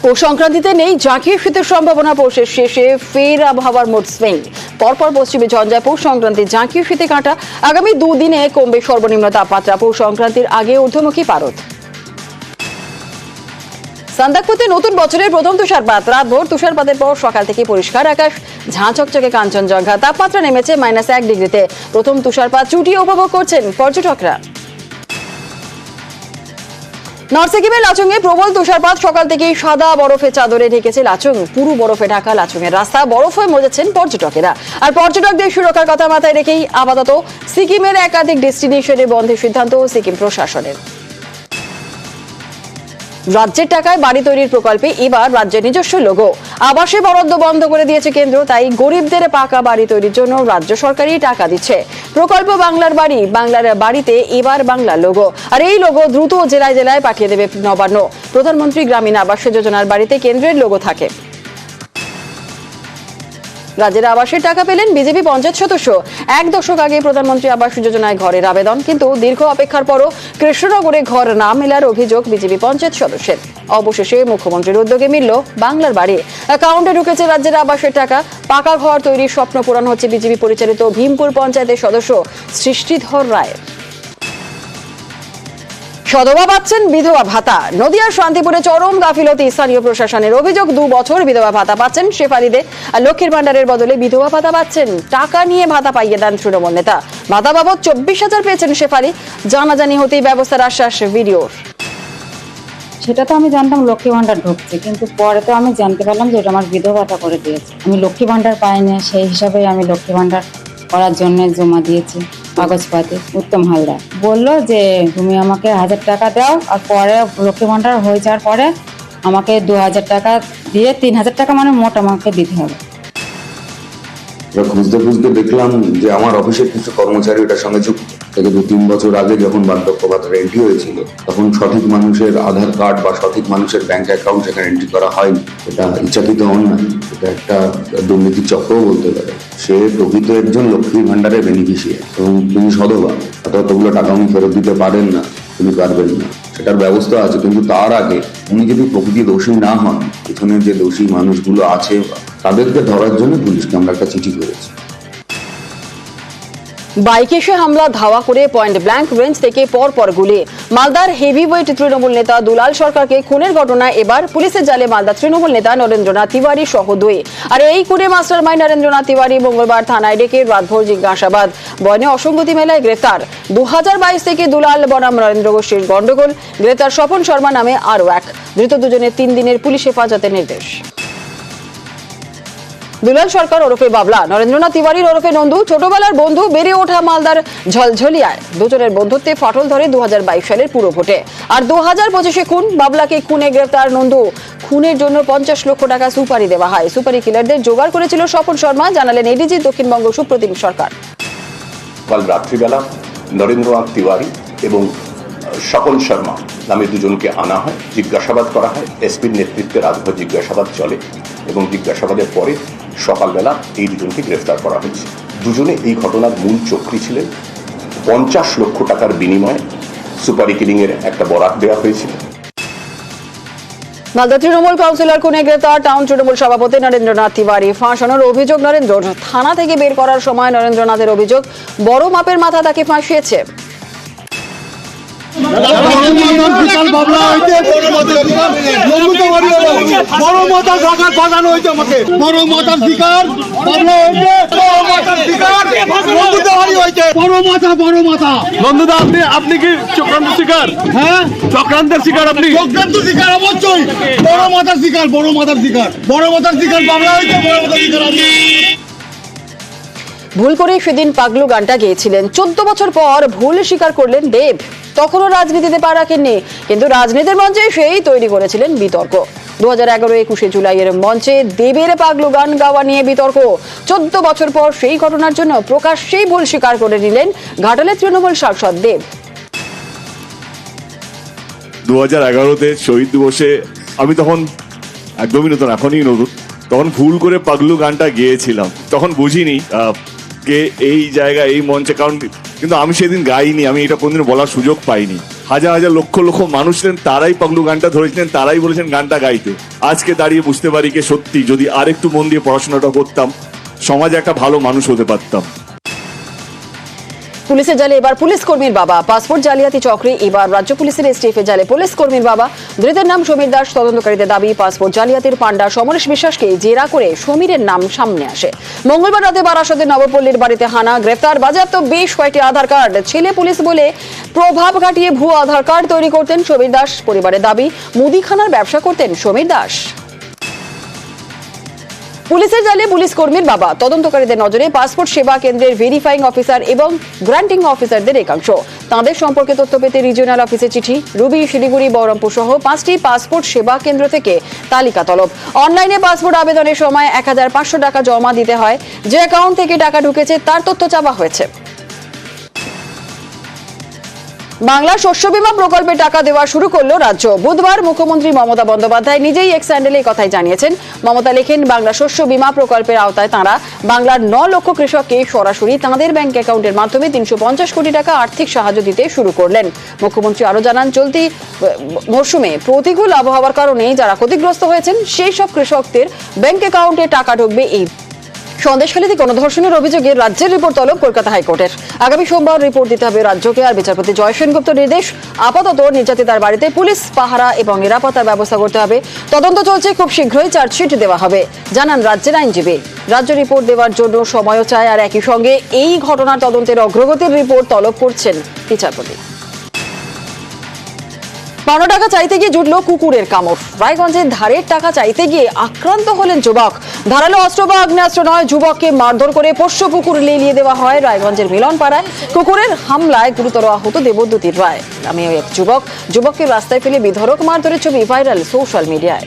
পৌষ সংক্রান্তিতে নেই জাঁকিয়ে শীতের সম্ভাবনা। পৌষের শেষে ফের আবহাওয়ার মোট সুইং। পরপর পশ্চিমে ঝঞ্ঝায় পৌষ সংক্রান্তি জাঁকিয়ে শীতে কাটা। আগামী দুদিনে কমবে সর্বনিম্ন তাপমাত্রা। পৌষ সংক্রান্তির আগে ঊর্ধ্বমুখী পারদ। সান্দাকপুতে নতুন বছরের প্রথম তুষারপাত। রাতভর তুষারপাতের পর সকাল থেকে পরিষ্কার আকাশ, ঝাঁ চকচকে কাঞ্চনজঙ্ঘা। তাপমাত্রা নেমেছে -1 ডিগ্রিতে। প্রথম তুষারপাত চুটিয়ে উপভোগ করছেন পর্যটকরা। নর্থ সিকিমের লাচুংয়ে প্রবল তুষারপাত। সকাল থেকেই সাদা বরফে চাদরে ঢেকেছে লাচুং। পুরো বরফে ঢাকা লাচুংয়ের রাস্তা বরফ হয়ে মজেছেন পর্যটকেরা। আর পর্যটকদের সুরক্ষার কথা মাথায় রেখেই আপাতত সিকিমের একাধিক ডেস্টিনেশনে বন্ধের সিদ্ধান্ত সিকিম প্রশাসনের। রাজ্যের টাকায় বাড়ি তৈরির প্রকল্পে এবার রাজ্যের নিজস্ব লোগো। আবাসে বরাদ্দ বন্ধ করে দিয়েছে কেন্দ্র, তাই গরিবদের পাকা বাড়ি তৈরির জন্য রাজ্য সরকারই টাকা দিচ্ছে। প্রকল্প বাংলার বাড়ি। বাংলার বাড়িতে এবার বাংলা লোগো। আর এই লোগো দ্রুত জেলায় জেলায় পাঠিয়ে দেবে নবান্ন। প্রধানমন্ত্রী গ্রামীণ আবাস যোজনার বাড়িতে কেন্দ্রের লোগো থাকে। রাজ্যের আবাসের টাকা পেলেন বিজেপি পঞ্চায়েত সদস্য। 1 দশক আগে প্রধানমন্ত্রী আবাস যোজনায় ঘরের আবেদন, কিন্তু দীর্ঘ অপেক্ষার পরও কৃষ্ণনগরে ঘর না মেলার অভিযোগ বিজেপি পঞ্চায়েত সদস্যের। অবশেষে মুখ্যমন্ত্রীর উদ্যোগে মিলল বাংলার বাড়ি। অ্যাকাউন্টে ঢুকেছে রাজ্যের আবাসের টাকা। পাকা ঘর তৈরির স্বপ্ন পূরণ হচ্ছে বিজেপি পরিচালিত ভীমপুর পঞ্চায়েতের সদস্য সৃষ্টিধর রায়ের। সধবা পাচ্ছেন বিধবা ভাতা। নদিয়ার শান্তিপুরে চরম গাফিলতি। স্থানীয় প্রশাসনের অভিযোগ, 2 বছর বিধবা ভাতা পাচ্ছেন শেফালিদে। আর লক্ষ্মীর ভান্ডারের বদলে বিধবা ভাতা পাচ্ছেন। টাকা নিয়ে ভাতা পাইয়ে দেন তৃণমূল নেতা। ভাতা বাবদ 24,000 পেয়েছেন শেফালি। জানাজানি হতেই ব্যবস্থার আশ্বাস ভিডিওর। সেটা তো আমি জানতাম লক্ষ্মী ভান্ডার ঢুকছে, কিন্তু পরে তো আমি জানতে পারলাম যে ওটা আমার বিধবা ভাতা করে দিয়েছে। আমি লক্ষ্মী ভান্ডার পাইনি, সেই হিসাবে আমি লক্ষ্মী ভান্ডার করার জন্য জমা দিয়েছি কাগজপাতি। উত্তম হালদার বললো যে তুমি আমাকে 1000 টাকা দাও, আর পরে লক্ষ্মী ভান্ডার হয়ে যাওয়ার পরে আমাকে 2000 টাকা দিয়ে 3000 টাকা মানে মোট আমাকে দিতে হবে। খুঁজতে খুঁজতে দেখলাম যে আমার অফিসের কিছু কর্মচারী এটার সঙ্গে যুক্ত। থেকে 2-3 বছর আগে যখন বার্ধক্য ভাতার এন্ট্রি হয়েছিল, তখন সঠিক মানুষের আধার কার্ড বা সঠিক মানুষের ব্যাংক অ্যাকাউন্ট সেখানে এন্ট্রি করা হয়নি। এটা ইচ্ছাকৃত অন্যায়, এটা একটা দুর্নীতি চক্রও বলতে পারে। সে প্রকৃত একজন লক্ষ্মীর ভান্ডারের বেনিফিশিয়ারি এবং তিনি সধবা, অথবা ততগুলো টাকা উনি ফেরত দিতে পারেন না, তিনি পারবেন না, সেটার ব্যবস্থা আছে। কিন্তু তার আগে উনি যদি প্রকৃতি দোষী না হন, এখানে যে দোষী মানুষগুলো আছে তাদেরকে ধরার জন্য পুলিশকে আমরা একটা চিঠি করেছি। বাইকে এসে হামলা, ধাওয়া করে পয়েন্ট ব্ল্যাঙ্ক রেঞ্জ থেকে পরপর গুলি। মালদার হেভিওয়েট তৃণমূল নেতা দুলাল সরকারকে খুনের ঘটনায় এবার পুলিশের জালে মালদা তৃণমূল নেতা নরেন্দ্রনাথ তিওয়ারি সহ 2। আর এই খুনে মাস্টার মাইন্ড নরেন্দ্রনাথ তিওয়ারি মঙ্গলবার থানায় ডেকে রাতভর জিজ্ঞাসাবাদ। বয়নে অসঙ্গতি মেলায় গ্রেফতার। 2022 থেকে দুলাল বনাম নরেন্দ্র গোষ্ঠীর গন্ডগোল। গ্রেফতার স্বপন শর্মা নামে আরও এক। ধৃত দুজনের 3 দিনের পুলিশ হেফাজতে নির্দেশ। দুলাল সরকার ওরফে বাবলা, নরেন্দ্রনাথ তিওয়ারির ওরফে নন্দু ছোটবেলার বন্ধু। বেড়ে ওঠা মালদার ঝলঝলিয়ায়। দুজনের বন্ধুত্বে ফাটল ধরে 2022 সালের পুরো ভোটে। আর 2025-এ খুন। বাবলাকে খুনে গ্রেফতার নন্দু। খুনের জন্য 50 লক্ষ টাকা সুপারি দেওয়া হয়। সুপারি কিলারদের জোগাড় করেছিল স্বপন শর্মা, জানালেন এডিজি দক্ষিণবঙ্গ সুপ্রতিম সরকার। কাল রাত্রিবেলা নরেন্দ্রনাথ তিওয়ারি এবং স্বপন শর্মা নামে দুজনকে আনা হয়, জিজ্ঞাসাবাদ করা হয়। এসপির নেতৃত্বে রাতভর জিজ্ঞাসাবাদ চলে এবং জিজ্ঞাসাবাদের পরে সকালবেলা এই দুজনকে গ্রেফতার করা হয়েছে। দুজনে এই ঘটনার মূল চক্রী ছিলেন। 50 লক্ষ টাকার বিনিময়ে সুপারি কিলিংয়ের একটা বরাত দেওয়া হয়েছিল। মালদা তৃণমূল কাউন্সিলর খুনে গ্রেফতার টাউন তৃণমূল সভাপতি নরেন্দ্রনাথ তিওয়ারি। ফাঁসানোর অভিযোগ নরেন্দ্রর। থানা থেকে বের করার সময় নরেন্দ্রনাথের অভিযোগ, বড় মাপের মাথা তাকে ফাঁসিয়েছে। আপনি কি চক্রান্ত শিকার? হ্যাঁ, চক্রান্তের শিকার। আপনি চক্রান্ত শিকার অবশ্যই। বড় মাথার শিকার, বড় মাথার শিকার, বড় মাথার শিকার বাংলা হয়েছে, বড় মাথার শিকার আপনি। ভুল করে সেদিন পাগলু গানটা গেয়েছিলেন। 14 বছর পর ভুল স্বীকার করলেন দেব। তখনও রাজনীতিতে পা রাখেননি, কিন্তু রাজনীতির মঞ্চে সেই তৈরি করেছিলেন বিতর্ক। 2011-21 জুলাইয়ের মঞ্চে দেবের পাগলু গান গাওয়া নিয়ে বিতর্ক। 14 বছর পর সেই ঘটনার জন্য প্রকাশ্যেই ভুল স্বীকার করে নিলেন ঘাটালের তৃণমূল সাংসদ দেব। 2011-তে শহীদ দিবসে আমি তখন একদমই নতুন, এখনই নতুন, তখন ভুল করে পাগলু গানটা গেয়েছিলাম। তখন বুঝিনি কে এই জায়গায় এই মঞ্চে, কারণ কিন্তু আমি সেদিন গাইনি, আমি এটা কোনদিন বলার সুযোগ পাইনি। হাজার হাজার লক্ষ লক্ষ মানুষ ছিলেন, তারাই পাগলু গানটা ধরেছিলেন, তারাই বলেছেন গানটা গাইতে। আজকে দাঁড়িয়ে বুঝতে পারি যে সত্যি যদি আরেকটু মন দিয়ে পড়াশোনাটা করতাম, সমাজে একটা ভালো মানুষ হতে পারতাম। পুলিশের জালে এবার পুলিশ কর্মীর বাবা, পাসপোর্ট জালিয়াতি চক্রে এবার রাজ্য পুলিশের এসটিএফের জালে পুলিশ কর্মীর বাবা। ধৃতের নাম সমীর দাস। তদন্তকারীদের দাবি, পাসপোর্ট জালিয়াতির পান্ডা সমরেশ বিশ্বাসকে জেরা করে সমীরের নাম সামনে আসে। মঙ্গলবার রাতে বারাসতের নবপল্লীর বাড়িতে হানা, গ্রেফতার, বাজেয়াপ্ত বেশ কয়েকটি আধার কার্ড। ছেলে পুলিশ বলে প্রভাব খাটিয়ে ভুয়ো আধার কার্ড তৈরি করতেন সমীর দাস। পরিবারের দাবি, মুদিখানার ব্যবসা করতেন সমীর দাস। পুলিশের জালে পুলিশ কর্মীর বাবা। তদন্তকারীদের নজরে পাসপোর্ট সেবা কেন্দ্রের ভেরিফাইং অফিসার এবং গ্রান্টিং অফিসারদের একাংশ। তাঁদের সম্পর্কে তথ্য পেতে রিজিওনাল অফিসে চিঠি। রুবি, শিলিগুড়ি, বহরমপুর সহ 5টি পাসপোর্ট সেবা কেন্দ্র থেকে তালিকা তলব। অনলাইনে পাসপোর্ট আবেদনের সময় 1500 টাকা জমা দিতে হয়। যে অ্যাকাউন্ট থেকে টাকা ঢুকেছে তার তথ্য চাওয়া হয়েছে। বাংলা শস্য বীমা প্রকল্পে টাকা দেওয়া শুরু করলো রাজ্য। বুধবার মুখ্যমন্ত্রী মমতা বন্দ্যোপাধ্যায় নিজেই এক্স হ্যান্ডেলে এই কথাই জানিয়েছেন। মমতা লেখেন, বাংলা শস্য বীমা প্রকল্পের আওতায় তাঁরা বাংলার 9 লক্ষ কৃষককে সরাসরি তাঁদের ব্যাংক অ্যাকাউন্টের মাধ্যমে 350 কোটি টাকা আর্থিক সাহায্য দিতে শুরু করলেন। মুখ্যমন্ত্রী আরো জানান, চলতি মরশুমে প্রতিকূল আবহাওয়ার কারণে যারা ক্ষতিগ্রস্ত হয়েছেন সেই সব কৃষকদের ব্যাংক অ্যাকাউন্টে টাকা ঢুকবে। এই সন্দেশখালীতে গণধর্ষণের অভিযোগে রাজ্যের রিপোর্ট তলব কলকাতা হাইকোর্টের। আগামী সোমবার রিপোর্ট দিতে হবে রাজ্যকে। আর বিচারপতি জয় সেনগুপ্ত নির্দেশ, আপাতত নির্যাতিতার বাড়িতে পুলিশ পাহারা এবং নিরাপত্তার ব্যবস্থা করতে হবে। তদন্ত চলছে, খুব শীঘ্রই চার্জশিট দেওয়া হবে, জানান রাজ্যের আইনজীবী। রাজ্য রিপোর্ট দেওয়ার জন্য সময়ও চায়, আর একই সঙ্গে এই ঘটনার তদন্তের অগ্রগতির রিপোর্ট তলব করছেন বিচারপতি। 12 টাকা চাইতে গিয়ে জুটল কুকুরের কামড়। রায়গঞ্জে ধারের টাকা চাইতে গিয়ে আক্রান্ত হলেন যুবক। ধারালো অস্ত্র বা আগ্নেয়াস্ত্র নয়, যুবককে মারধর করে পোষ্য কুকুর লেলিয়ে দেওয়া হয় রায়গঞ্জের মিলনপাড়ায়। কুকুরের হামলায় গুরুতর আহত দেবদ্যুতি রায় নামে এক যুবককে রাস্তায় ফেলে বেধড়ক মারধরের ছবি ভাইরাল সোশ্যাল মিডিয়ায়।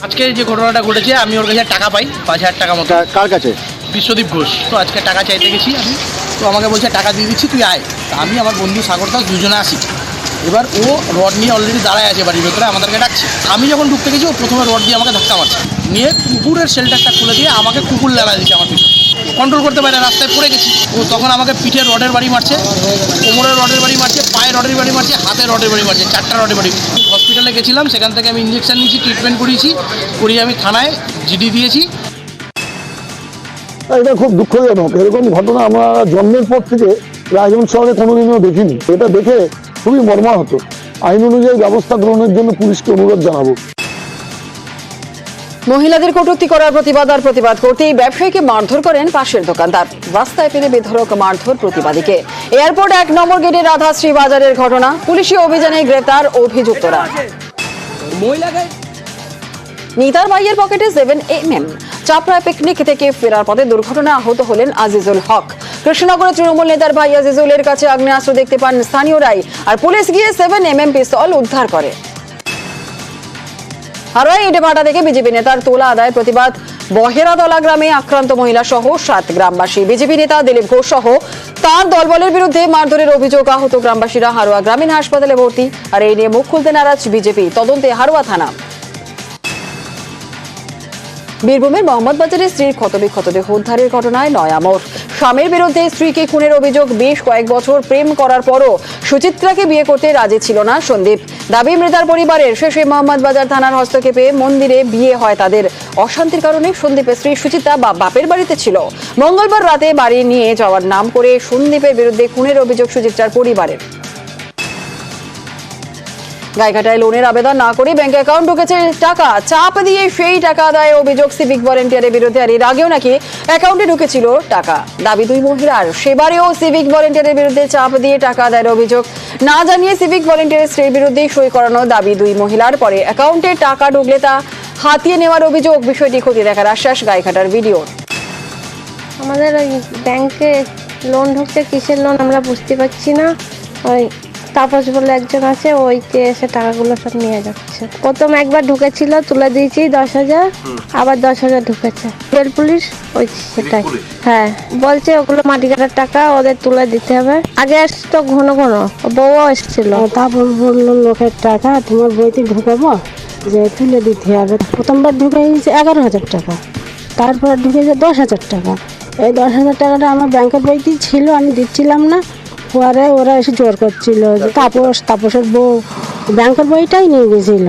আজকে যে ঘটনাটা ঘটেছে, আমি ওর কাছে টাকা পাই 5000 টাকা মতো। কার কাছে? বিশ্বদীপ ঘোষ। তো আজকে টাকা চাইতে গেছি আমি, তো আমাকে বলছে টাকা দিয়ে দিচ্ছি, তুই আয়। তা আমি আমার বন্ধু সাগর দাস দুজনে আসি। এবার ও রড নিয়ে অলরেডি দাঁড়ায় আছে বাড়ির ভেতরে, আমাদেরকে ডাকছে। আমি যখন ঢুকতে গেছি, ও প্রথমে রড দিয়ে আমাকে ধাক্কা মারছে, নিয়ে কুকুরের শেল্টারটা খুলে দিয়ে আমাকে কুকুর লেলা দিচ্ছে আমার পিছনে। কন্ট্রোল করতে পারে না, রাস্তায় পড়ে গেছি। ও তখন আমাকে পিঠে রডের বাড়ি মারছে, কোমরের রডের বাড়ি মারছে, পায়ে রডের বাড়ি মারছে, হাতে রডের বাড়ি মারছে, 4টা রডের বাড়ি। হসপিটালে গেছিলাম, সেখান থেকে আমি ইঞ্জেকশন নিয়েছি, ট্রিটমেন্ট করিয়ে আমি থানায় জিডি দিয়েছি। এটা খুব দুঃখজনক। এরকম ঘটনা আমরা জন্মের পর থেকে রায়গঞ্জ শহরে কোনোদিনও দেখিনি। এটা দেখে খুবই মর্মাহত। আইন অনুযায়ী ব্যবস্থা গ্রহণের জন্য পুলিশকে অনুরোধ জানাবো। মহিলাদের কটূক্তি করার প্রতিবাদ করতেই ব্যবসায়ীকে মারধর করেন পাশের দোকানদার। রাস্তায় ফেলে বেধড়ক মারধর প্রতিবাদীকে। এয়ারপোর্ট 1 নম্বর গেটে রাধাশ্রী বাজারের ঘটনা। পুলিশি অভিযানে গ্রেফতার অভিযুক্তরা। নিতার ভাইয়ের পকেটে 7mm। চাপড়ায় পিকনিক থেকে ফেরার পথে দুর্ঘটনা, আহত হলেন আজিজুল হক। কৃষ্ণনগরে তৃণমূল নেতার ভাই আজিজুলের কাছে আগ্নেয়াস্ত্র দেখতে পান স্থানীয়রাই, আর পুলিশ গিয়ে 7mm পিস্তল উদ্ধার করে। হারোয় ইটেভাটা থেকে বিজেপি নেতার তোলা আদায়ের প্রতিবাদ। বহেরাতলা গ্রামে আক্রান্ত মহিলা সহ 7 গ্রামবাসী। বিজেপি নেতা দিলীপ ঘোষ সহ তার দলবলের বিরুদ্ধে মারধরের অভিযোগ। আহত গ্রামবাসীরা হারোয়া গ্রামীণ হাসপাতালে ভর্তি। আর এই নিয়ে মুখ খুলতে নারাজ বিজেপি। তদন্তে হারোয়া থানা। বীরভূমের মোহাম্মদবাজারে স্ত্রীর ক্ষতবিক্ষত দেহ উদ্ধারের ঘটনায় নয়া মোড়। স্বামীর বিরুদ্ধে স্ত্রীকে খুনের অভিযোগ। বেশ কয়েক বছর প্রেম করার পরও সুচিত্রাকে বিয়ে করতে রাজি ছিল না সন্দীপ। দাবি মৃতার পরিবারের। শেষে মোহাম্মদবাজার থানার হস্তক্ষেপে মন্দিরে বিয়ে হয় তাদের। অশান্তির কারণে সন্দীপের স্ত্রী সুচিত্রা বাপের বাড়িতে ছিল। মঙ্গলবার রাতে বাড়ি নিয়ে যাওয়ার নাম করে সন্দীপের বিরুদ্ধে খুনের অভিযোগ সুচিত্রার পরিবারের। গাইঘাটায় লোনের আবেদন না করে ব্যাংক অ্যাকাউন্ট ঢুকেছে টাকা, চাপ দিয়ে সেই টাকা আদায়ের অভিযোগ সিভিক ভলেন্টিয়ারের বিরুদ্ধে। আর এর আগেও নাকি অ্যাকাউন্টে ঢুকেছিল টাকা, দাবি 2 মহিলার। সেবারেও সিভিক ভলেন্টিয়ারের বিরুদ্ধে চাপ দিয়ে টাকা আদায়ের অভিযোগ। না জানিয়ে সিভিক ভলেন্টিয়ারের স্ত্রীর বিরুদ্ধে সই করানো দাবি 2 মহিলার। পরে অ্যাকাউন্টে টাকা ঢুকলে তা হাতিয়ে নেওয়ার অভিযোগ। বিষয়টি খতিয়ে দেখার আশ্বাস গাইঘাটার ভিডিওর। আমাদের ওই ব্যাংকে লোন ঢুকছে, কিসের লোন আমরা বুঝতে পারছি না। ওই তাপস বলে একজন আছে, ওইকে এসে টাকাগুলো সব নিয়ে যাচ্ছে। প্রথম একবার ঢুকেছিল, তুলে দিয়েছি 10,000, আবার 10,000 ঢুকেছে। রেল পুলিশ ওই সেটাই। হ্যাঁ, বলছে ওগুলো মাটি কাটার টাকা, ওদের তুলে দিতে হবে। আগে আসতো ঘন ঘন, বউও এসেছিল। তারপর বললো লোকের টাকা তোমার বইতে ঢুকাবো, যে তুলে দিতে হবে। প্রথমবার ঢুকে 11,000 টাকা, তারপর ঢুকেছে 10,000 টাকা। এই 10,000 টাকাটা আমার ব্যাংকের বইতেই ছিল, আমি দিচ্ছিলাম না। পরে ওরা এসে জোর করছিল যে তাপসের বউ ব্যাংকের বইটাই নিয়ে গেছিল।